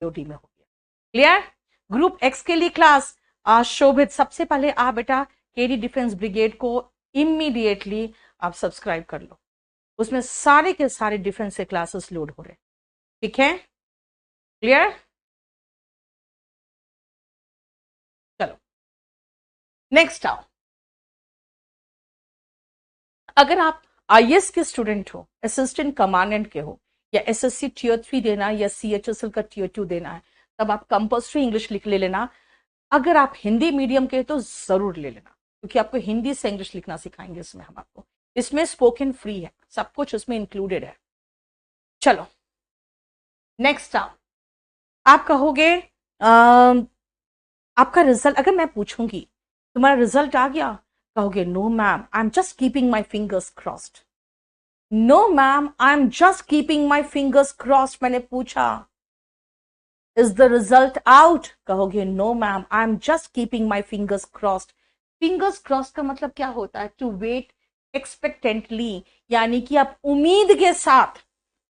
COD में हो गया। क्लियर? ग्रुप एक्स के लिए क्लास शोभित, सबसे पहले आप बेटा केडी डिफेंस ब्रिगेड को इमीडिएटली आप सब्सक्राइब कर लो, उसमें सारे के सारे डिफेंस के क्लासेस लोड हो रहे। ठीक है? क्लियर? चलो नेक्स्ट आओ। अगर आप आईएएस के स्टूडेंट हो, असिस्टेंट कमांडेंट के हो, या एसएससी टीयर 3 देना है या सीएचएसएल का टीयर 2 देना है, तब आप कंपल्सरी इंग्लिश लिख ले लेना। अगर आप हिंदी मीडियम के तो जरूर ले लेना, क्योंकि आपको हिंदी से इंग्लिश लिखना सिखाएंगे इसमें हम आपको। इसमें स्पोकन फ्री है, सब कुछ उसमें इंक्लूडेड है। चलो नेक्स्ट आप कहोगे आपका रिजल्ट, अगर मैं पूछूंगी तुम्हारा रिजल्ट आ गया, कहोगे no ma'am I am just keeping my fingers crossed. No ma'am I am just keeping my fingers crossed, मैंने पूछा इज द रिजल्ट आउट, कहोगे no ma'am I am just keeping my fingers crossed. Fingers crossed का मतलब क्या होता है? To wait एक्सपेक्टेंटली, यानी कि आप उम्मीद के साथ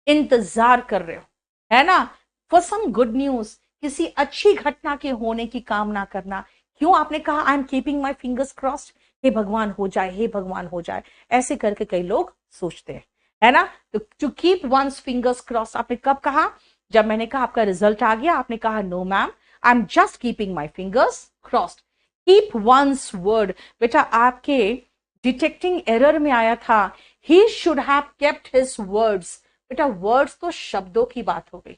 इंतजार कर रहे हो, है ना, फॉर सम गुड न्यूज, किसी अच्छी घटना के होने की कामना करना। क्यों आपने कहा I am keeping my fingers crossed? हे भगवान हो जाए, हे भगवान हो जाए, ऐसे करके कई लोग सोचते हैं, है ना। तो to keep one's fingers crossed आपने कब कहा? जब मैंने कहा आपका रिजल्ट आ गया, आपने कहा no ma'am I am just keeping my fingers crossed. Keep one's word, बेटा आपके डिटेक्टिंग एरर में आया था he should have kept his words. बेटा वर्ड्स तो शब्दों की बात हो गई।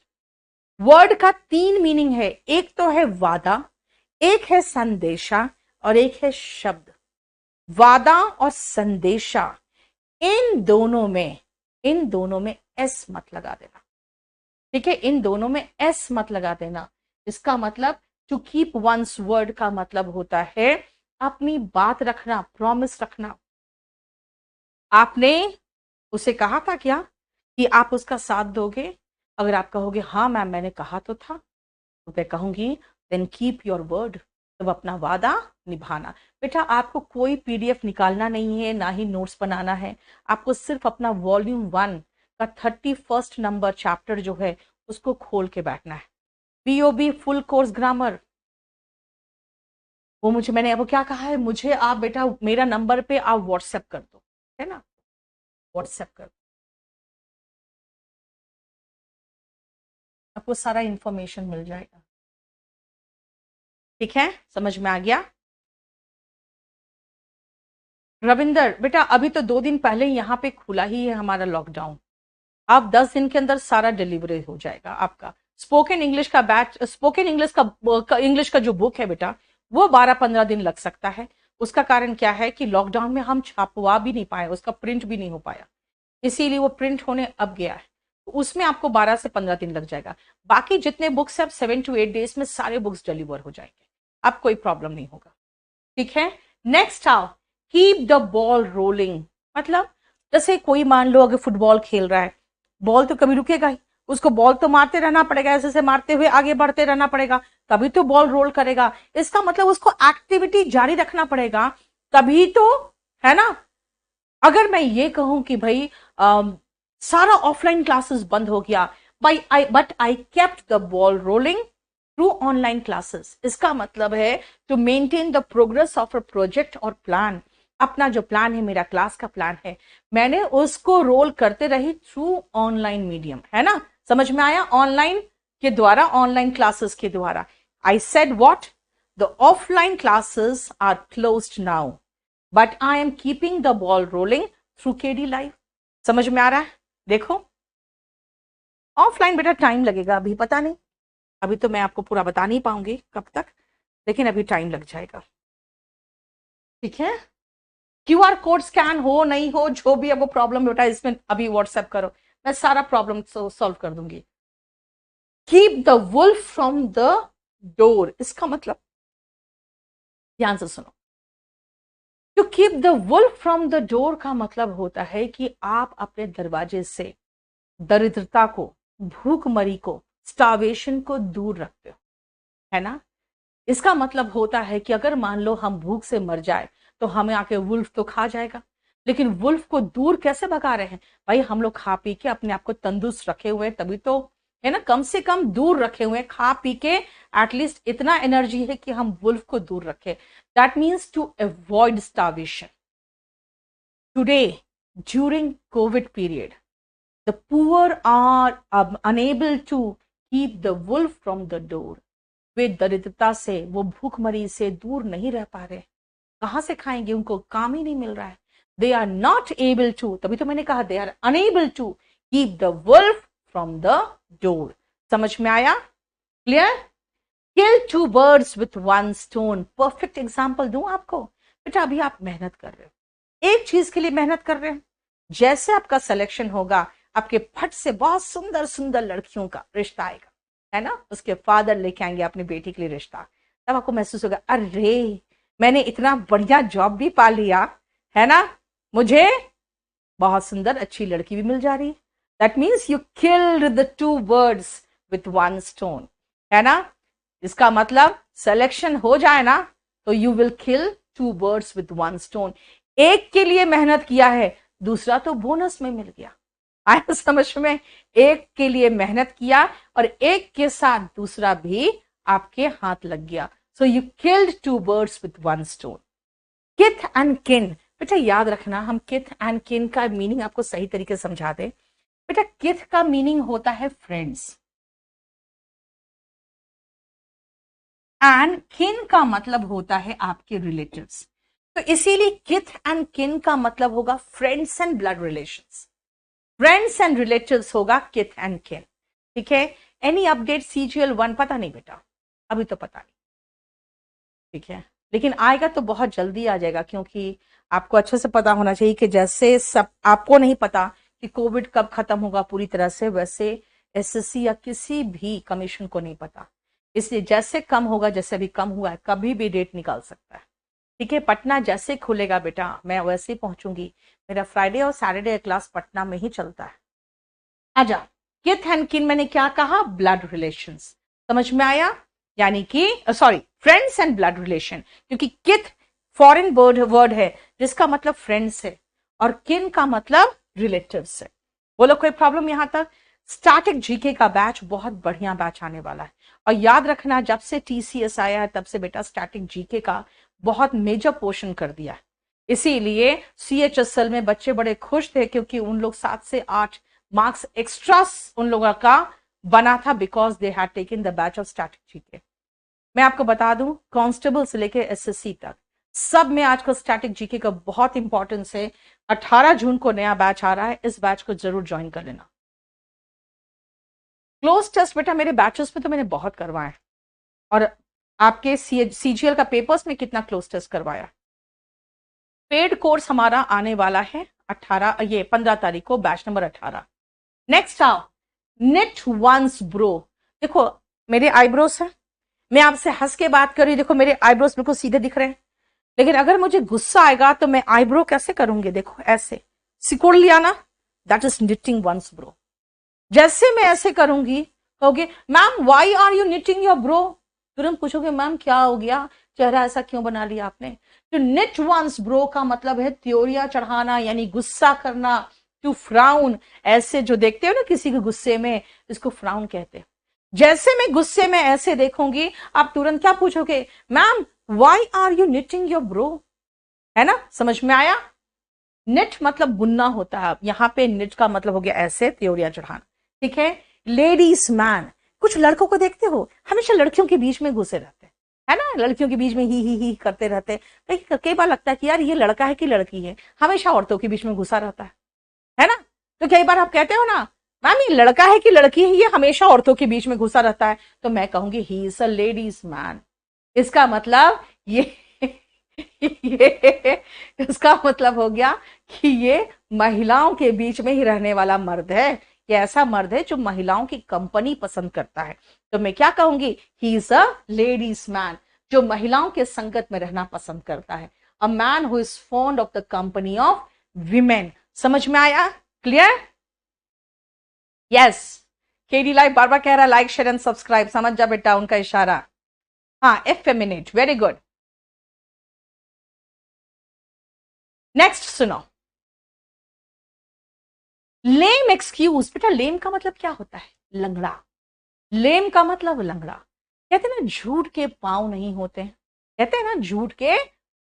वर्ड का 3 मीनिंग है, एक तो है वादा, एक है संदेशा और एक है शब्द। वादा और संदेशा, इन दोनों में एस मत लगा देना। ठीक है, इन दोनों में एस मत लगा देना। इसका मतलब टू कीप वंस वर्ड का मतलब होता है अपनी बात रखना, प्रॉमिस रखना। आपने उसे कहा था क्या कि आप उसका साथ दोगे? अगर आप कहोगे हाँ मैम मैंने कहा तो था, तो मैं कहूंगी देन कीप योर वर्ड, तो अपना वादा निभाना। बेटा आपको कोई पीडीएफ निकालना नहीं है, ना ही नोट्स बनाना है, आपको सिर्फ अपना वॉल्यूम 1 का 31 नंबर चैप्टर जो है उसको खोल के बैठना है। बीओबी फुल कोर्स ग्रामर, वो मुझे मैंने वो क्या कहा है, मुझे आप बेटा मेरा नंबर पे आप व्हाट्सएप कर दो, है ना, व्हाट्सएप कर दो, आपको सारा इंफॉर्मेशन मिल जाएगा। ठीक है, समझ में आ गया? रविंदर बेटा अभी तो 2 दिन पहले यहाँ पे खुला ही है हमारा लॉकडाउन, आप 10 दिन के अंदर सारा डिलीवरी हो जाएगा आपका। स्पोकन इंग्लिश का बैच, स्पोकन इंग्लिश का जो बुक है बेटा वो 12-15 दिन लग सकता है। उसका कारण क्या है कि लॉकडाउन में हम छपवा भी नहीं पाए, उसका प्रिंट भी नहीं हो पाया, इसीलिए वो प्रिंट होने अब गया है। तो उसमें आपको 12 से 15 दिन लग जाएगा। बाकी जितने बुक्स है 7 to 8 डेज में सारे बुक्स डिलीवर हो जाएंगे, अब कोई प्रॉब्लम नहीं होगा। ठीक है, नेक्स्ट आओ, कीप द बॉल रोलिंग। मतलब जैसे कोई मान लो अगर फुटबॉल खेल रहा है, बॉल तो कभी रुकेगा ही, उसको बॉल तो मारते रहना पड़ेगा, ऐसे से मारते हुए आगे बढ़ते रहना पड़ेगा, तभी तो बॉल रोल करेगा। इसका मतलब उसको एक्टिविटी जारी रखना पड़ेगा, तभी तो, है ना। अगर मैं ये कहूं कि भाई सारा ऑफलाइन क्लासेस बंद हो गया, but I kept the ball rolling through online classes, इसका मतलब है to maintain the progress of a project और प्लान। अपना जो प्लान है, मेरा क्लास का प्लान है, मैंने उसको रोल करते रही थ्रू ऑनलाइन मीडियम, है ना। समझ में आया? ऑनलाइन के द्वारा, ऑनलाइन क्लासेस के द्वारा। I said what, the offline classes are closed now but I am keeping the ball rolling through KD live. समझ में आ रहा है? देखो ऑफलाइन बेटा टाइम लगेगा, अभी पता नहीं, अभी तो मैं आपको पूरा बता नहीं पाऊंगी कब तक, लेकिन अभी टाइम लग जाएगा। ठीक है, क्यूआर कोड स्कैन हो नहीं हो, जो भी आपको प्रॉब्लम बेटा इसमें अभी व्हाट्सएप करो, मैं सारा प्रॉब्लम सॉल्व कर दूंगी। Keep the wolf from the door, इसका मतलब ध्यान से सुनो, to keep the wolf from the door का मतलब होता है कि आप अपने दरवाजे से दरिद्रता को, भूखमरी को, स्टार्वेशन को दूर रखते हो, है ना। इसका मतलब होता है कि अगर मान लो हम भूख से मर जाए तो हमें आके वुल्फ तो खा जाएगा, लेकिन वुल्फ को दूर कैसे भगा रहे हैं? भाई हम लोग खा पी के अपने आप को तंदुरुस्त रखे हुए, तभी तो है ना, कम से कम दूर रखे हुए हैं, खा पी के एटलीस्ट इतना एनर्जी है कि हम वुल्फ को दूर रखें. That means to avoid starvation. Today during covid period the poor are unable to keep the wolf from the door. वे दरिद्रता से, वो भूखमरी से दूर नहीं रह पा रहे. कहां से खाएंगे, उनको काम ही नहीं मिल रहा है. They are not able to, तभी तो मैंने कहा they are unable to keep the wolf from the door. समझ में आया? Clear? Kill two birds with one stone. Perfect example दूं आपको. बेटा अभी आप मेहनत कर रहे हो, एक चीज के लिए मेहनत कर रहे हो. जैसे आपका सिलेक्शन होगा, आपके फट से बहुत सुंदर सुंदर लड़कियों का रिश्ता आएगा, है ना, उसके फादर लेके आएंगे अपनी बेटी के लिए रिश्ता. तब आपको महसूस होगा, अरे मैंने इतना बढ़िया जॉब भी पा लिया, है ना, मुझे बहुत सुंदर अच्छी लड़की भी मिल जा रही है. That means you killed the two birds with one stone, है ना. इसका मतलब सिलेक्शन हो जाए ना तो you will kill two birds with one stone. एक के लिए मेहनत किया है, दूसरा तो बोनस में मिल गया. आया समझ में? एक के लिए मेहनत किया और एक के साथ दूसरा भी आपके हाथ लग गया. So you killed two birds with one stone. Kith and kin. बेटा याद रखना, हम किथ एंड किन का मीनिंग आपको सही तरीके से समझा दे. बेटा किथ का मीनिंग होता है फ्रेंड्स, एंड किन का मतलब होता है आपके रिलेटिव्स. तो इसीलिए किथ एंड किन का मतलब होगा friends and blood relations. Friends and relatives होगा किथ एंड किन. ठीक है. Any update CGL1? पता नहीं बेटा, अभी तो पता नहीं. ठीक है, लेकिन आएगा तो बहुत जल्दी आ जाएगा, क्योंकि आपको अच्छे से पता होना चाहिए कि जैसे सब आपको नहीं पता कि कोविड कब खत्म होगा पूरी तरह से, वैसे SSC या किसी भी कमीशन को नहीं पता. इसलिए जैसे कम होगा, जैसे अभी कम हुआ है, कभी भी डेट निकाल सकता है. ठीक है. पटना जैसे खुलेगा बेटा, मैं वैसे ही पहुंचूंगी. मेरा फ्राइडे और सैटरडे क्लास पटना में ही चलता है. आजा. किथ एंड किन मैंने क्या कहा? Blood relations. समझ में आया? यानी कि sorry, friends and blood relation. क्योंकि किथ फॉरेन वर्ड है जिसका मतलब फ्रेंड्स है, और किन का मतलब रिलेटिव्स है. बोलो कोई प्रॉब्लम यहां तक? स्टैटिक जीके का बैच बहुत बढ़िया बैच आने वाला है. और याद रखना, जब से TCS आया है तब से बेटा स्टैटिक जीके का बहुत मेजर पोर्शन कर दिया है. इसीलिए CHSL में बच्चे बड़े खुश थे, क्योंकि उन लोग 7 से 8 मार्क्स एक्स्ट्रा उन लोगों का बना था, because they had taken the batch of static GK. मैं आपको बता दूं, कांस्टेबल से लेके SSC तक सब में आजकल स्टैटिक जीके का बहुत इंपॉर्टेंस है. 18 जून को नया बैच आ रहा है, इस बैच को जरूर ज्वाइन कर लेना. क्लोज टेस्ट बेटा मेरे बैचेस में तो मैंने बहुत करवाए, और आपके CGL का पेपर्स में कितना क्लोज टेस्ट करवाया. पेड कोर्स हमारा आने वाला है 15 तारीख को, बैच नंबर 18. नेक्स्ट आओ, निट वंस ब्रो. देखो मेरे आईब्रोस हैं, मैं आपसे हंस के बात कर रही हूं, देखो मेरे आईब्रोस बिल्कुल सीधे दिख रहे हैं. लेकिन अगर मुझे गुस्सा आएगा तो मैं आईब्रो कैसे करूंगी? देखो ऐसे सिकोड़ लिया ना, that is knitting one's brow. जैसे मैं ऐसे करूंगी, कहोगे ma'am why are you knitting your brow. तुरंत पूछोगे मैम क्या हो गया, चेहरा ऐसा क्यों बना लिया आपने. तो निट वंस ब्रो का मतलब है त्योरिया चढ़ाना, यानी गुस्सा करना. टू फ्राउन, ऐसे जो देखते हो ना किसी के गुस्से में, इसको फ्राउन कहते हैं. जैसे मैं गुस्से में ऐसे देखूंगी, आप तुरंत क्या पूछोगे? Ma'am why are you knitting your brow. है ना, समझ में आया? निट मतलब बुनना होता है. यहाँ पे निट का मतलब हो गया ऐसे त्योरिया चढ़ाना. ठीक है. लेडीज मैन, कुछ लड़कों को देखते हो हमेशा लड़कियों के बीच में घुसे रहते हैं, है ना, लड़कियों के बीच में ही करते रहते हैं. कई बार लगता है कि यार ये लड़का है कि लड़की है, हमेशा औरतों के बीच में घुसा रहता है ना. तो कई बार आप कहते हो ना मैम ये लड़का है कि लड़की है, ये हमेशा औरतों के बीच में घुसा रहता है. तो मैं कहूंगी he is a ladies man. इसका मतलब ये इसका मतलब हो गया कि ये महिलाओं के बीच में ही रहने वाला मर्द है. ये ऐसा मर्द है जो महिलाओं की कंपनी पसंद करता है. तो मैं क्या कहूंगी? He is a ladies man, जो महिलाओं के संगत में रहना पसंद करता है. A man who is fond of the company of women. समझ में आया? क्लियर? यस. केडी लाइव बार बार कह रहा लाइक शेयर एंड सब्सक्राइब. समझ जा बेटा उनका इशारा. हाँ, एफेमिनेट, वेरी गुड. नेक्स्ट सुनो, लेम एक्सक्यूज. बेटा लेम का मतलब क्या होता है? लंगड़ा. लेम का मतलब लंगड़ा। कहते हैं ना झूठ के पांव नहीं होते हैं, कहते हैं ना झूठ के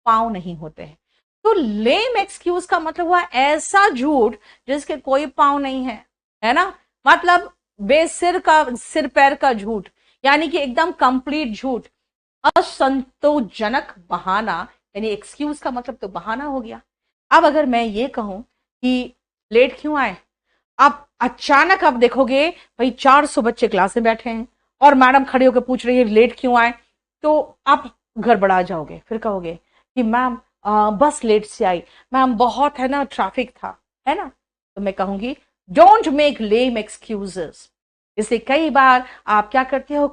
पांव नहीं होते हैं। तो लेम एक्सक्यूज का मतलब हुआ ऐसा झूठ जिसके कोई पांव नहीं है ना, मतलब बेसिर का, सिर पैर का झूठ, यानी कि एकदम कंप्लीट झूठ, असंतोषजनक बहाना, यानी एक्सक्यूज का मतलब तो बहाना हो गया। अब अगर मैं ये कहूं कि लेट क्यों आए, आप अचानक आप देखोगे भाई 400 बच्चे क्लास में बैठे हैं और मैडम खड़े होकर पूछ रही है लेट क्यों आए, तो आप गड़बड़ा जाओगे, फिर कहोगे कि मैम बस लेट से आई, मैम बहुत है ना ट्रैफिक था, है ना। तो मैं कहूंगी डोंट मेक लेम एक्सक्यूजेस। इसलिए कई बार आप क्या करते हो,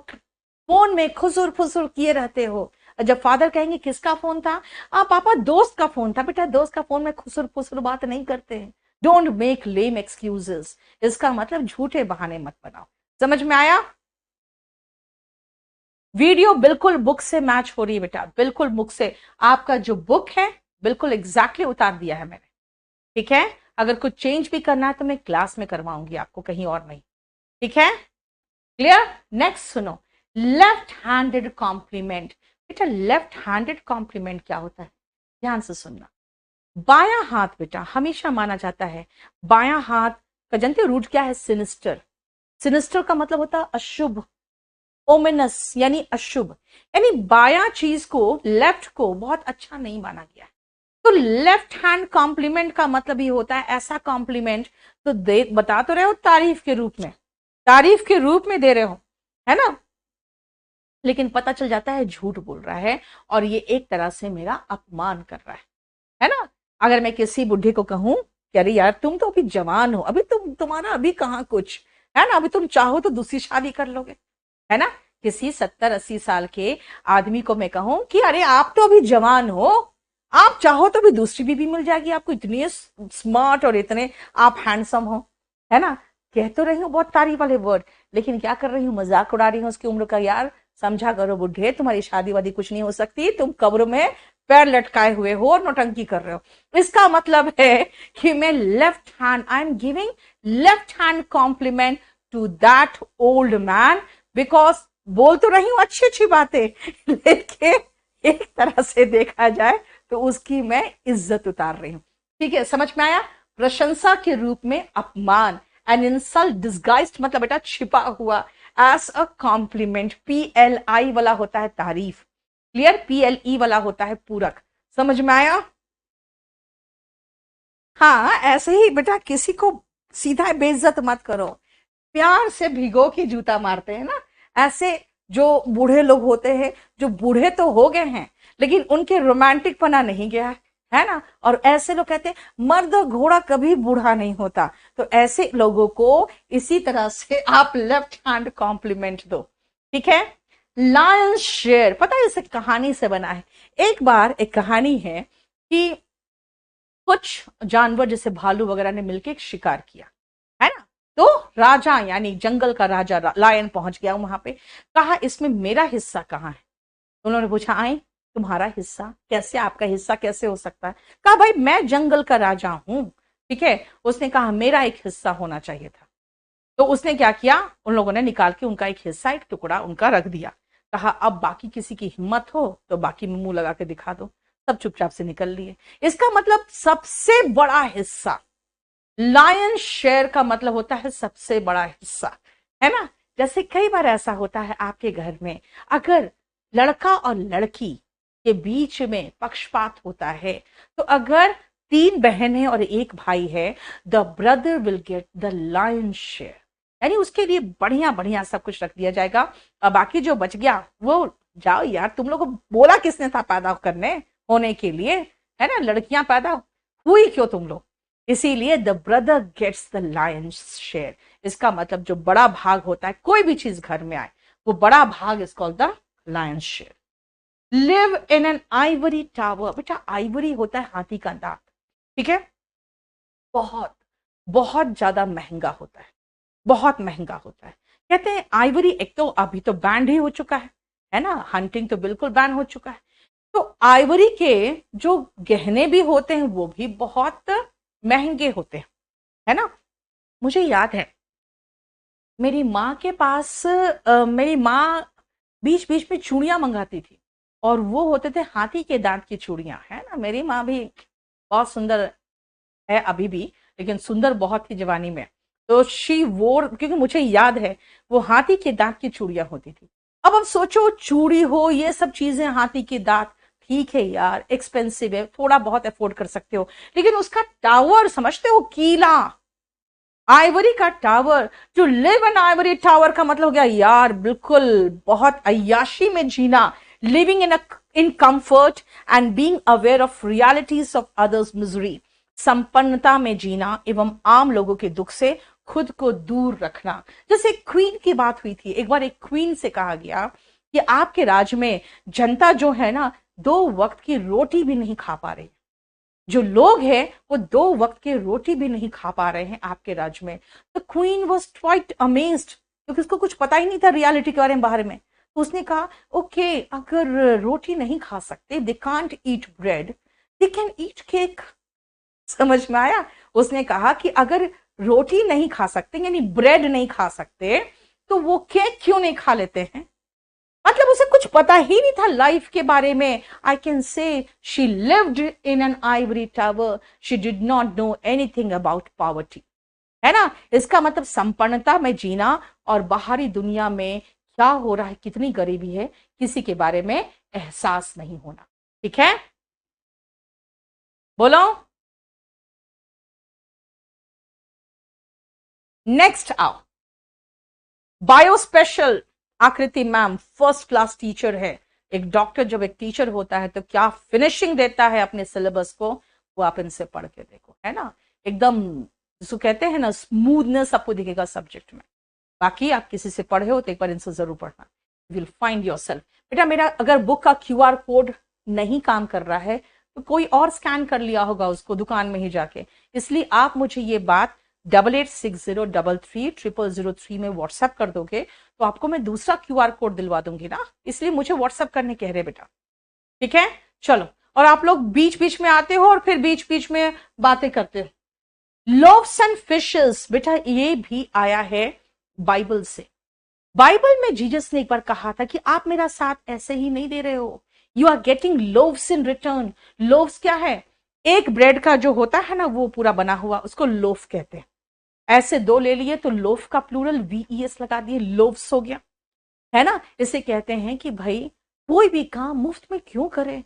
फोन में खुसुर फुसुर किए रहते हो। जब फादर कहेंगे किसका फोन था, पापा दोस्त का फोन था। बेटा दोस्त का फोन में खुसुर फुसुर बात नहीं करते हैं। डोंट मेक लेम एक्सक्यूजेस, इसका मतलब झूठे बहाने मत बनाओ। समझ में आया? वीडियो बिल्कुल बुक से मैच हो रही है बेटा, बिल्कुल बुक से। आपका जो बुक है बिल्कुल एग्जैक्टली उतार दिया है मैंने, ठीक है। अगर कुछ चेंज भी करना है तो मैं क्लास में करवाऊंगी आपको, कहीं और नहीं, ठीक है। क्लियर? नेक्स्ट सुनो, लेफ्ट हैंडेड कॉम्प्लीमेंट। बेटा लेफ्ट हैंडेड कॉम्प्लीमेंट क्या होता है, ध्यान से सुनना। बायां हाथ बेटा हमेशा माना जाता है, बायां हाथ का जानते हो रूट क्या है, सिनिस्टर। सिनिस्टर का मतलब होता है अशुभ, ओमिनस यानी अशुभ, यानी बायां चीज को, लेफ्ट को बहुत अच्छा नहीं माना गया है। तो लेफ्ट हैंड कॉम्प्लीमेंट का मतलब ये होता है ऐसा कॉम्प्लीमेंट तो दे, बता तो रहे हो तारीफ के रूप में, तारीफ के रूप में दे रहे हो, है ना, लेकिन पता चल जाता है झूठ बोल रहा है और ये एक तरह से मेरा अपमान कर रहा है ना। अगर मैं किसी बुढ़े को कहूं कि अरे यार तुम तो अभी जवान हो, अभी तुम्हारा अभी कहाँ कुछ है ना, अभी तुम चाहो तो दूसरी शादी कर लोगे, है ना। किसी 70-80 साल के आदमी को मैं कहूं कि अरे आप तो अभी जवान हो, आप चाहो तो भी दूसरी बीवी मिल जाएगी आपको, इतने स्मार्ट और इतने आप हैंडसम हो, है ना। कह तो रही हूँ बहुत तारीफ वाले वर्ड, लेकिन क्या कर रही हूँ, मजाक उड़ा रही हूँ उसकी उम्र का। यार समझा करो बुढ़े, तुम्हारी शादी वादी कुछ नहीं हो सकती, तुम कब्र में पैर लटकाए हुए हो और नौटंकी कर रहे हो। इसका मतलब है कि मैं left hand, I am giving left hand compliment to that old man, because बोल तो रही हूं अच्छी अच्छी बातें, लेकिन एक तरह से देखा जाए तो उसकी मैं इज्जत उतार रही हूं। ठीक है, समझ में आया? प्रशंसा के रूप में अपमान, एन इंसल्ट डिस्गाइज्ड मतलब बेटा छिपा हुआ, एज अ कॉम्प्लीमेंट, PLI वाला होता है तारीफ, क्लियर, PLE वाला होता है पूरक। समझ में आया? हाँ ऐसे ही बेटा किसी को सीधा बेइज्जत मत करो, प्यार से भिगो के जूता मारते हैं ना, ऐसे जो बूढ़े लोग होते हैं, जो बूढ़े तो हो गए हैं लेकिन उनके रोमांटिक पना नहीं गया है ना, और ऐसे लोग कहते हैं मर्द घोड़ा कभी बूढ़ा नहीं होता। तो ऐसे लोगों को इसी तरह से आप लेफ्ट हैंड कॉम्प्लीमेंट दो, ठीक है। लायंस शेयर, पता है इसे कहानी से बना है। एक बार एक कहानी है कि कुछ जानवर जैसे भालू वगैरह ने मिलकर एक शिकार किया, है ना। तो राजा यानी जंगल का राजा लायन पहुंच गया वहां पे, कहा इसमें मेरा हिस्सा कहाँ है। उन्होंने पूछा आई तुम्हारा हिस्सा कैसे, आपका हिस्सा कैसे हो सकता है। कहा भाई मैं जंगल का राजा हूं, ठीक है। उसने कहा मेरा एक हिस्सा होना चाहिए था। तो उसने क्या किया, उन लोगों ने निकाल के उनका एक हिस्सा, एक टुकड़ा उनका रख दिया। कहा अब बाकी किसी की हिम्मत हो तो बाकी में मुंह लगा के दिखा दो। सब चुपचाप से निकल लिए। इसका मतलब सबसे बड़ा हिस्सा, लायन शेयर का मतलब होता है सबसे बड़ा हिस्सा, है ना। जैसे कई बार ऐसा होता है आपके घर में, अगर लड़का और लड़की के बीच में पक्षपात होता है, तो अगर 3 बहनें और 1 भाई है, the brother will get the lion share, यानी उसके लिए बढ़िया बढ़िया सब कुछ रख दिया जाएगा। और बाकी जो बच गया वो जाओ यार, तुम लोग को बोला किसने था पैदा करने होने के लिए, है ना, लड़कियां पैदा हुई क्यों तुम लोग। इसीलिए the brother gets the lion's share, इसका मतलब जो बड़ा भाग होता है कोई भी चीज घर में आए, वो बड़ा भाग is called the lion's share. Live in an Ivory tower, बेटा आइवरी होता है हाथी का दांत, ठीक है। बहुत बहुत ज्यादा महंगा होता है, बहुत महंगा होता है। कहते हैं आइवरी, एक तो अभी तो बैंड ही हो चुका है ना, हंटिंग तो बिल्कुल बैन हो चुका है। तो आइवरी के जो गहने भी होते हैं वो भी बहुत महंगे होते हैं, है ना। मुझे याद है मेरी माँ के पास मेरी माँ बीच बीच में चूड़ियां मंगाती थी, और वो होते थे हाथी के दांत की चूड़ियां, है ना। मेरी माँ भी बहुत सुंदर है अभी भी, लेकिन सुंदर बहुत थी जवानी में। तो शी वोर, क्योंकि मुझे याद है वो हाथी के दांत की चूड़ियां होती थी। अब सोचो, चूड़ी हो, ये सब चीजें, हाथी के दांत, ठीक है यार, एक्सपेंसिव है, थोड़ा बहुत अफोर्ड कर सकते हो, लेकिन उसका टावर समझते हो, कीला, आइवरी का tower. To live in ivory tower का मतलब हो गया यार बिल्कुल बहुत अय्याशी में जीना, living in comfort and being aware of realities of others misery, संपन्नता में जीना एवं आम लोगों के दुख से खुद को दूर रखना। जैसे क्वीन की बात हुई थी, एक बार एक क्वीन से कहा गया कि आपके राज्य में जनता जो है ना, 2 वक्त की रोटी भी नहीं खा पा रही, जो लोग हैं वो 2 वक्त की रोटी भी नहीं खा पा रहे हैं आपके राज्य में। तो क्वीन वॉज क्वाइट अमेज्ड, क्योंकि उसको कुछ पता ही नहीं था रियलिटी के बारे में बाहर में। तो उसने कहा ओके, अगर रोटी नहीं खा सकते, they can't eat bread, they can eat cake. समझ में आया? उसने कहा कि अगर रोटी नहीं खा सकते यानी ब्रेड नहीं खा सकते, तो वो केक क्यों नहीं खा लेते हैं। मतलब उसे कुछ पता ही नहीं था लाइफ के बारे में। I can say she lived in an Ivory tower, she did not know anything about poverty, है ना। इसका मतलब संपन्नता में जीना और बाहरी दुनिया में क्या हो रहा है, कितनी गरीबी है, किसी के बारे में एहसास नहीं होना। ठीक है, बोलो। नेक्स्ट आओ, बायो स्पेशल। आकृति मैम फर्स्ट क्लास टीचर है। एक डॉक्टर जब एक टीचर होता है तो क्या फिनिशिंग देता है अपने सिलेबस को, वो आप इनसे पढ़ के देखो, है ना। एकदम जिसको कहते हैं ना स्मूथनेस आपको दिखेगा सब्जेक्ट में। बाकी आप किसी से पढ़े हो तो एक बार इनसे जरूर पढ़ना, विल फाइंड योर सेल्फ। बेटा मेरा अगर बुक का क्यूआर कोड नहीं काम कर रहा है तो कोई और स्कैन कर लिया होगा उसको दुकान में ही जाके, इसलिए आप मुझे ये बात 8860333003 में व्हाट्सएप कर दोगे तो आपको मैं दूसरा क्यूआर कोड दिलवा दूंगी ना, इसलिए मुझे व्हाट्सएप करने कह रहे बेटा। ठीक है, चलो। और आप लोग बीच बीच में आते हो और फिर बीच बीच में बातें करते हो। लोव्स एंड फिशेस, बेटा ये भी आया है बाइबल से। बाइबल में जीसस ने एक बार कहा था कि आप मेरा साथ ऐसे ही नहीं दे रहे हो, you are getting loaves in return. Loaves क्या है? एक ब्रेड का जो होता है ना वो पूरा बना हुआ, उसको लोफ कहते हैं। ऐसे 2 ले लिए तो लोफ का प्लूरल वीईएस लगा दिए, लोव्स हो गया, है ना। इसे कहते हैं कि भाई कोई भी काम मुफ्त में क्यों करे,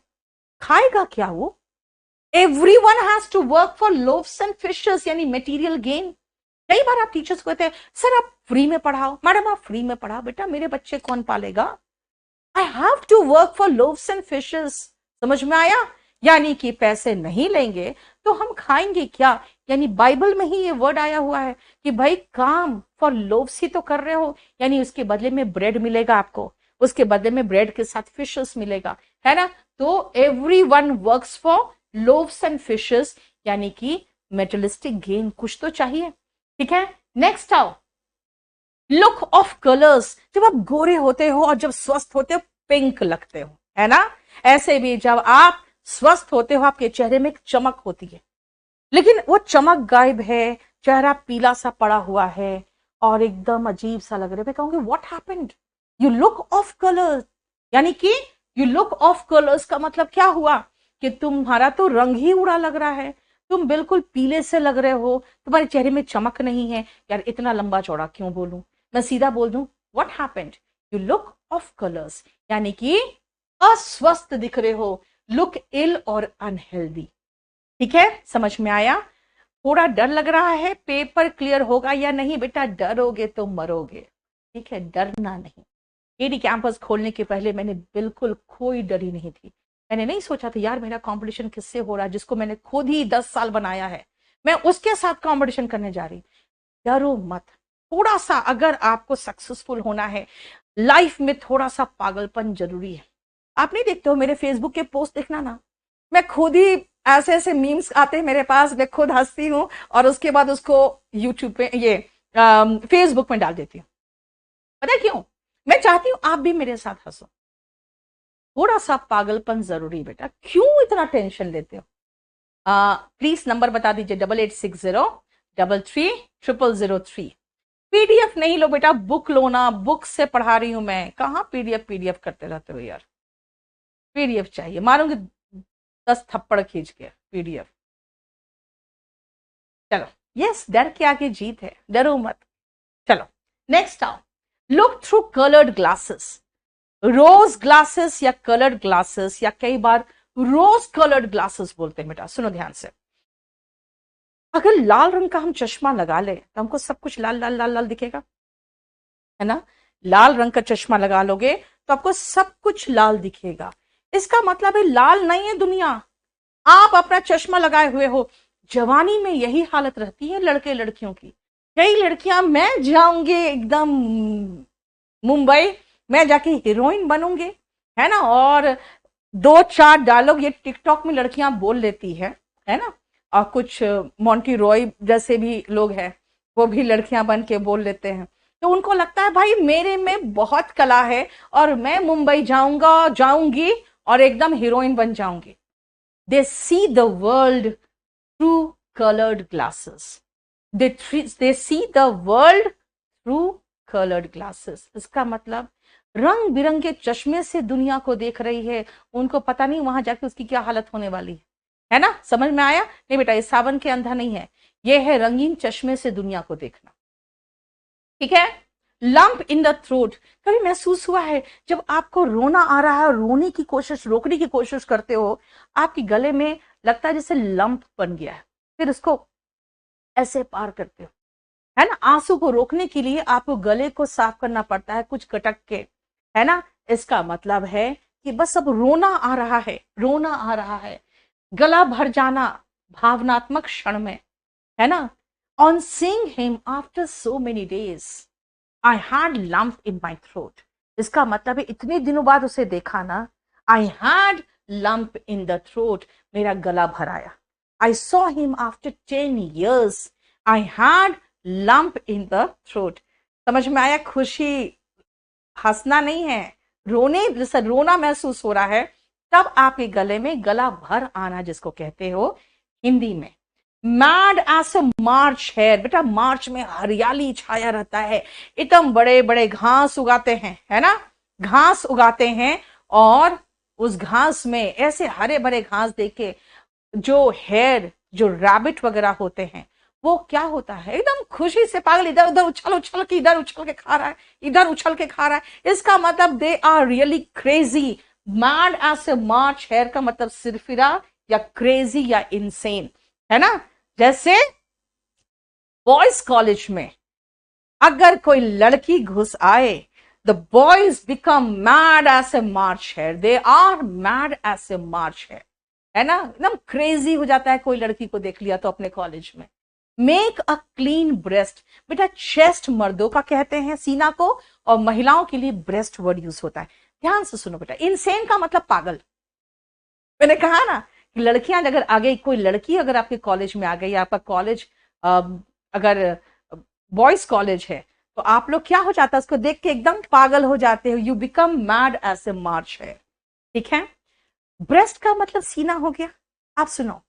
खाएगा क्या वो। Everyone has to work for loaves and fishes, यानी मटेरियल गेन। कई बार आप टीचर्स को कहते हैं सर आप फ्री में पढ़ाओ, मैडम आप फ्री में पढ़ाओ, बेटा मेरे बच्चे कौन पालेगा। I have to work for loaves and fishes. समझ में आया? यानी कि पैसे नहीं लेंगे तो हम खाएंगे क्या। यानी बाइबल में ही ये वर्ड आया हुआ है कि भाई काम फॉर लोव्स ही तो कर रहे हो, यानी उसके बदले में ब्रेड मिलेगा आपको, उसके बदले में ब्रेड के साथ फिशेस मिलेगा, है ना। तो everyone works for loaves and fishes, यानी कि मेटलिस्टिक गेन कुछ तो चाहिए। ठीक है, नेक्स्ट आओ, लुक ऑफ कलर्स। जब आप गोरे होते हो और जब स्वस्थ होते हो पिंक लगते हो, है ना। ऐसे भी जब आप स्वस्थ होते हो आपके चेहरे में एक चमक होती है, लेकिन वो चमक गायब है, चेहरा पीला सा पड़ा हुआ है और एकदम अजीब सा लग रहा है। मैं कहूंगी what happened, you look of colours, यानी कि यू लुक ऑफ कलर्स का मतलब क्या हुआ कि तुम्हारा तो रंग ही उड़ा लग रहा है, तुम बिल्कुल पीले से लग रहे हो, तुम्हारे चेहरे में चमक नहीं है। यार इतना लंबा चौड़ा क्यों बोलूं, मैं सीधा बोल दूं what happened, you look of colours, यानी कि अस्वस्थ दिख रहे हो, लुक इल और अनहेल्दी। ठीक है, समझ में आया? थोड़ा डर लग रहा है पेपर क्लियर होगा या नहीं, बेटा डरोगे तो मरोगे। ठीक है, डरना नहीं। एडी कैंपस खोलने के पहले मैंने बिल्कुल कोई डरी नहीं थी। मैंने नहीं सोचा था यार मेरा कंपटीशन किससे हो रहा है, जिसको मैंने खुद ही 10 साल बनाया है, मैं उसके साथ कंपटीशन करने जा रही। डरो मत। थोड़ा सा अगर आपको सक्सेसफुल होना है लाइफ में, थोड़ा सा पागलपन जरूरी है। आप नहीं देखते हो मेरे फेसबुक के पोस्ट, देखना ना, मैं खुद ही ऐसे ऐसे मीम्स आते हैं मेरे पास, मैं खुद हंसती हूँ और उसके बाद उसको यूट्यूब पे ये फेसबुक में डाल देती हूँ। पता है क्यों? मैं चाहती हूं आप भी मेरे साथ हंसो। थोड़ा सा पागलपन जरूरी बेटा, क्यों इतना टेंशन लेते हो। प्लीज नंबर बता दीजिए, 8860333003। पीडीएफ नहीं लो बेटा, बुक लो ना, बुक से पढ़ा रही हूं मैं, कहाँ पीडीएफ पीडीएफ करते रहते हो यार। पीडीएफ चाहिए, मारूंगी 10 थप्पड़ खींच के पीडीएफ। चलो, यस, डर के आगे जीत है, डरो मत। चलो नेक्स्ट आओ, लुक थ्रू कलर्ड ग्लासेस। रोज ग्लासेस या कलर्ड ग्लासेस, या कई बार रोज कलर्ड ग्लासेस बोलते हैं बेटा। सुनो ध्यान से, अगर लाल रंग का हम चश्मा लगा ले तो हमको सब कुछ लाल लाल लाल लाल दिखेगा, है ना। लाल रंग का चश्मा लगा लोगे तो आपको सब कुछ लाल दिखेगा। इसका मतलब है लाल नहीं है दुनिया। आप अपना चश्मा लगाए हुए हो, जवानी में यही हालत रहती है लड़के लड़कियों की। कई लड़कियां, मैं जाऊंगी एकदम मुंबई, मैं जाके हीरोइन बनूंगी, है ना, और 2-4 डायलॉग ये टिकटॉक में लड़कियां बोल लेती है ना। और कुछ मोंटी रॉय जैसे भी लोग हैं, वो भी लड़कियां बन के बोल लेते हैं। तो उनको लगता है भाई मेरे में बहुत कला है और मैं मुंबई जाऊंगी और एकदम हीरोइन बन जाऊंगी। They see the world through coloured glasses. They see the world through coloured glasses. इसका मतलब रंग बिरंगे चश्मे से दुनिया को देख रही है, उनको पता नहीं वहां जाके उसकी क्या हालत होने वाली है ना। समझ में आया? नहीं बेटा, ये सावन के अंधा नहीं है, ये है रंगीन चश्मे से दुनिया को देखना। ठीक है। लंप इन द थ्रोट, कभी महसूस हुआ है जब आपको रोना आ रहा है, रोने की कोशिश, रोकने की कोशिश करते हो, आपके गले में लगता है जैसे लंप बन गया है, फिर उसको ऐसे पार करते हो, है ना। आंसू को रोकने के लिए आपको गले को साफ करना पड़ता है कुछ कटक के, है ना। इसका मतलब है कि बस अब रोना आ रहा है, रोना आ रहा है, गला भर जाना भावनात्मक क्षण में, है ना। On seeing him after so many days I had lump in my throat. इसका मतलब है इतने दिनों बाद उसे देखा ना, I had lump in the throat, मेरा गला भर आया। I saw him after 10 years, I had lump in the throat. समझ में आया? खुशी, हंसना नहीं है, रोने जैसा रोना महसूस हो रहा है, तब आपके गले में गला भर आना, जिसको कहते हो हिंदी में mad as a March hare. बेटा मार्च में हरियाली छाया रहता है, एकदम बड़े बड़े घास उगाते हैं, है ना, घास उगाते हैं, और उस घास में ऐसे हरे भरे घास देखे जो हेयर, जो रैबिट वगैरह होते हैं, वो क्या होता है, एकदम खुशी से पागल, इधर उधर उछल उछल के, इधर उछल के खा रहा है, इधर उछल के खा रहा है। इसका मतलब they are really crazy. Mad as a March hare का मतलब सिरफिरा या क्रेजी या इनसेन, है ना। जैसे बॉयज कॉलेज में अगर कोई लड़की घुस आए, the boys become mad as a March hare, they are mad as a March hare, है ना, एकदम क्रेजी हो जाता है कोई लड़की को देख लिया तो अपने कॉलेज में। मेक अ क्लीन ब्रेस्ट, बेटा चेस्ट मर्दों का कहते हैं सीना को, और महिलाओं के लिए ब्रेस्ट वर्ड यूज होता है। ध्यान से सुनो बेटा, इनसेन का मतलब पागल। मैंने कहा ना कि लड़कियां अगर आ गई, कोई लड़की अगर आपके कॉलेज में आ गई, आपका कॉलेज अगर बॉयज कॉलेज है, तो आप लोग क्या हो जाता है, उसको देख के एकदम पागल हो जाते हो, you become mad as a March hare. ठीक है। ब्रेस्ट का मतलब सीना हो गया। आप सुनो,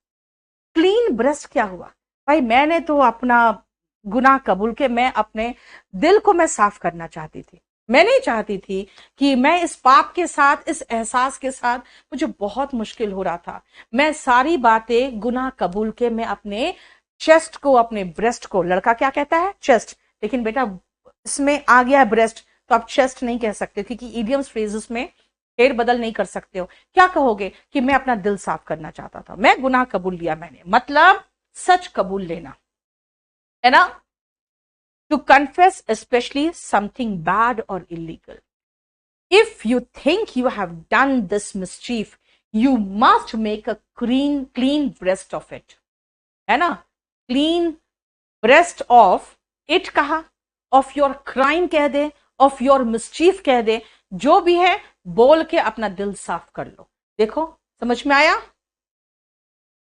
क्लीन ब्रेस्ट क्या हुआ भाई, मैंने तो अपना गुनाह कबूल के मैं अपने दिल को मैं साफ करना चाहती थी। मैं नहीं चाहती थी कि मैं इस पाप के साथ, इस एहसास के साथ, मुझे बहुत मुश्किल हो रहा था। मैं सारी बातें गुनाह कबूल के मैं अपने चेस्ट को, अपने ब्रेस्ट को, लड़का क्या कहता है चेस्ट, लेकिन बेटा इसमें आ गया ब्रेस्ट तो आप चेस्ट नहीं कह सकते, क्योंकि इडियम्स फ्रेजेस में फेर बदल नहीं कर सकते हो। क्या कहोगे कि मैं अपना दिल साफ करना चाहता था, मैं गुनाह कबूल लिया मैंने, मतलब सच कबूल लेना, है ना। To confess specially something bad और illegal. If you think you have done this mischief, you must make a clean breast of it, है ना। क्लीन ब्रेस्ट ऑफ इट कहा, ऑफ योर क्राइम कह दे, ऑफ योर मिसचीफ कह दे, जो भी है बोल के अपना दिल साफ कर लो। देखो समझ में आया?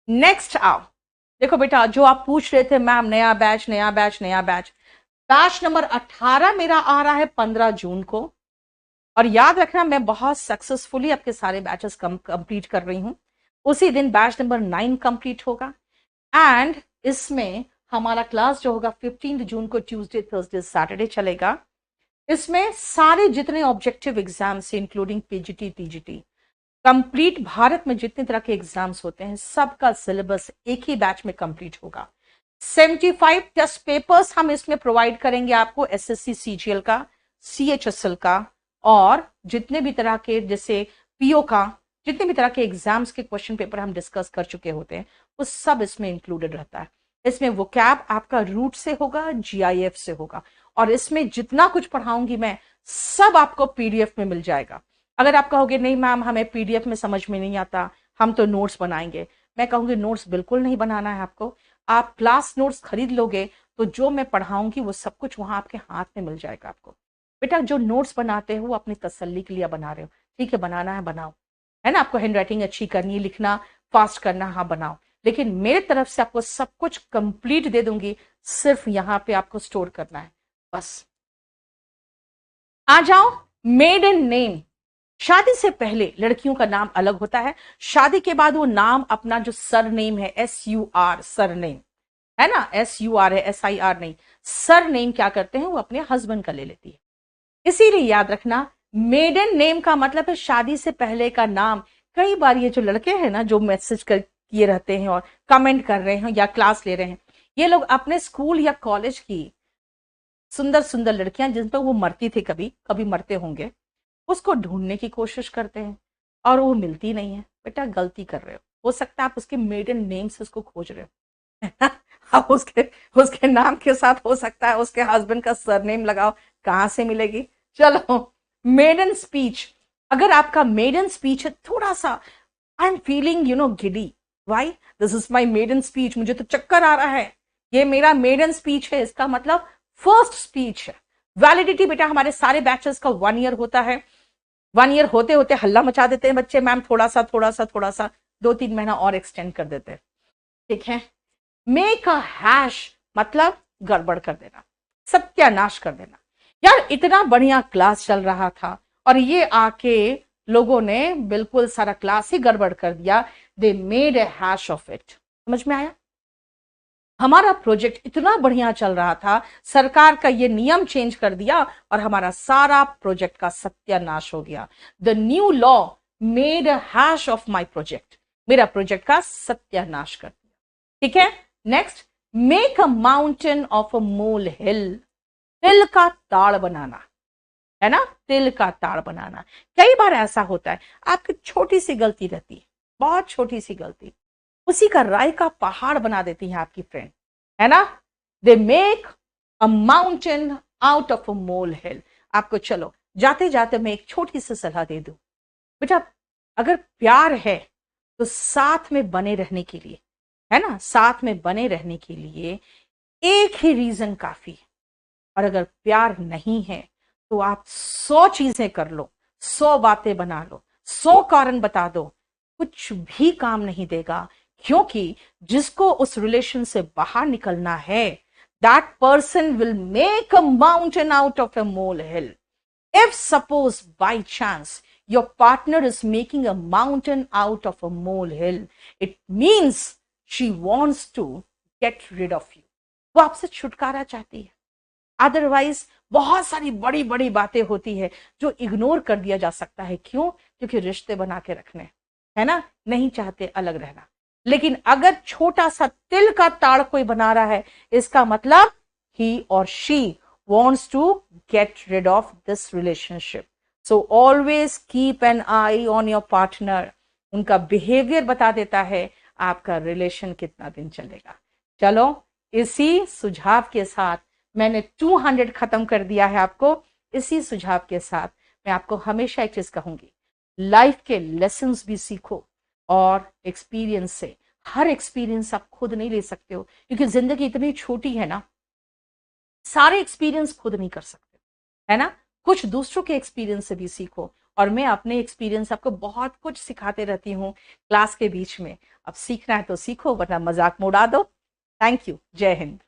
नेक्स्ट आओ, देखो बेटा जो आप पूछ रहे थे मैम नया बैच नया बैच नया बैच, बैच नंबर 18 मेरा आ रहा है 15 जून को। और याद रखना मैं बहुत सक्सेसफुली आपके सारे बैचेस कंप्लीट कर रही हूं। उसी दिन बैच नंबर 9 कंप्लीट होगा, एंड इसमें हमारा क्लास जो होगा 15 जून को ट्यूसडे थर्सडे सैटरडे चलेगा। इसमें सारे जितने objective exams including PGT TGT, complete Bharat में जितने तरह के एग्जाम्स होते हैं सबका सिलेबस एक ही बैच में कंप्लीट होगा। 75 टेस्ट पेपर्स हम इसमें प्रोवाइड करेंगे आपको, एसएससी सीजीएल का, सीएचएसएल का, और जितने भी तरह के जैसे पीओ का, जितने भी तरह के एग्जाम्स के क्वेश्चन पेपर हम डिस्कस कर चुके होते हैं वो सब इसमें इंक्लूडेड रहता है। इसमें वो कैब आपका रूट से होगा, जीआईएफ से होगा, और इसमें जितना कुछ पढ़ाऊंगी मैं सब आपको पीडीएफ में मिल जाएगा। अगर आप कहोगे नहीं मैम हमें पीडीएफ में समझ में नहीं आता, हम तो नोट्स बनाएंगे, मैं कहूंगी नोट्स बिल्कुल नहीं बनाना है आपको। आप क्लास नोट्स खरीद लोगे तो जो मैं पढ़ाऊंगी वो सब कुछ वहां आपके हाथ में मिल जाएगा आपको। बेटा जो नोट्स बनाते हो वो अपनी तसल्ली के लिए बना रहे हो, ठीक है बनाना है बनाओ, है ना, आपको हैंड राइटिंग अच्छी करनी है, लिखना फास्ट करना, हाँ बनाओ, लेकिन मेरे तरफ से आपको सब कुछ कंप्लीट दे दूंगी, सिर्फ यहां पे आपको स्टोर करना है बस। आ जाओ, मेडन नेम। शादी से पहले लड़कियों का नाम अलग होता है, शादी के बाद वो नाम अपना जो सर नेम है, SUR सर नेम है ना, SUR है, SIR नहीं, सर नेम क्या करते हैं वो अपने हस्बैंड का ले लेती है। इसीलिए याद रखना मेडन नेम का मतलब है शादी से पहले का नाम। कई बार ये जो लड़के हैं ना जो मैसेज कर किए रहते हैं और कमेंट कर रहे हैं या क्लास ले रहे हैं, ये लोग अपने स्कूल या कॉलेज की सुंदर सुंदर लड़कियां जिन पर वो मरती थी, कभी कभी मरते होंगे, उसको ढूंढने की कोशिश करते हैं और वो मिलती नहीं है। बेटा गलती कर रहे हो सकता है आप उसके मेडन नेम से उसको खोज रहे हो अब उसके उसके नाम के साथ हो सकता है उसके हस्बैंड का सरनेम लगाओ, कहां से मिलेगी। चलो, मेडन स्पीच। अगर आपका मेडन स्पीच है थोड़ा सा I am feeling giddy, why this is my maiden speech, मुझे तो चक्कर आ रहा है, ये मेरा मेडन स्पीच है, इसका मतलब फर्स्ट स्पीच है। वैलिडिटी बेटा हमारे सारे बैचेस का 1 ईयर होता है। 1 ईयर होते होते हल्ला मचा देते हैं बच्चे, मैम थोड़ा सा 2-3 महीना और एक्सटेंड कर देते हैं, ठीक है। मेक अ हैश मतलब गड़बड़ कर देना, सत्यानाश कर देना। यार इतना बढ़िया क्लास चल रहा था और ये आके लोगों ने बिल्कुल सारा क्लास ही गड़बड़ कर दिया। They made a hash of it. समझ में आया? हमारा प्रोजेक्ट इतना बढ़िया चल रहा था, सरकार का ये नियम चेंज कर दिया और हमारा सारा प्रोजेक्ट का सत्यानाश हो गया। The new law made a hash of my project, मेरा प्रोजेक्ट का सत्यानाश कर दिया, ठीक है। Next, make a mountain of a molehill. तिल का ताड़ बनाना, है ना, तिल का ताड़ बनाना। कई बार ऐसा होता है आपकी छोटी सी गलती रहती है, बहुत छोटी सी गलती, उसी का राय का पहाड़ बना देती है आपकी फ्रेंड, है ना। They make a mountain out of a molehill. आपको चलो जाते जाते मैं एक छोटी सी सलाह दे दूं, बेटा अगर प्यार है तो साथ में बने रहने के लिए, है ना, साथ में बने रहने के लिए एक ही रीजन काफी है। और अगर प्यार नहीं है तो आप 100 चीजें कर लो, 100 बातें बना लो, 100 कारण बता दो, कुछ भी काम नहीं देगा, क्योंकि जिसको उस रिलेशन से बाहर निकलना है that person will make a mountain out of a mole hill. If suppose by chance your partner is making a mountain out of a molehill, it means she wants to get rid of you. वो आपसे छुटकारा चाहती है। Otherwise बहुत सारी बड़ी बड़ी बातें होती है जो इग्नोर कर दिया जा सकता है। क्यों? क्योंकि रिश्ते बना के रखने, है ना, नहीं चाहते अलग रहना। लेकिन अगर छोटा सा तिल का ताड़ कोई बना रहा है, इसका मतलब he or she wants to get rid of this relationship. So always keep an eye on your partner. उनका बिहेवियर बता देता है आपका रिलेशन कितना दिन चलेगा। चलो, इसी सुझाव के साथ मैंने 200 खत्म कर दिया है आपको। इसी सुझाव के साथ मैं आपको हमेशा एक चीज कहूंगी, लाइफ के लेसन्स भी सीखो और एक्सपीरियंस से। हर एक्सपीरियंस आप खुद नहीं ले सकते हो, क्योंकि जिंदगी इतनी छोटी है ना, सारे एक्सपीरियंस खुद नहीं कर सकते, है ना। कुछ दूसरों के एक्सपीरियंस से भी सीखो, और मैं अपने एक्सपीरियंस आपको बहुत कुछ सिखाते रहती हूँ क्लास के बीच में। अब सीखना है तो सीखो, वरना मजाक में उड़ा दो। Thank you. जय हिंद।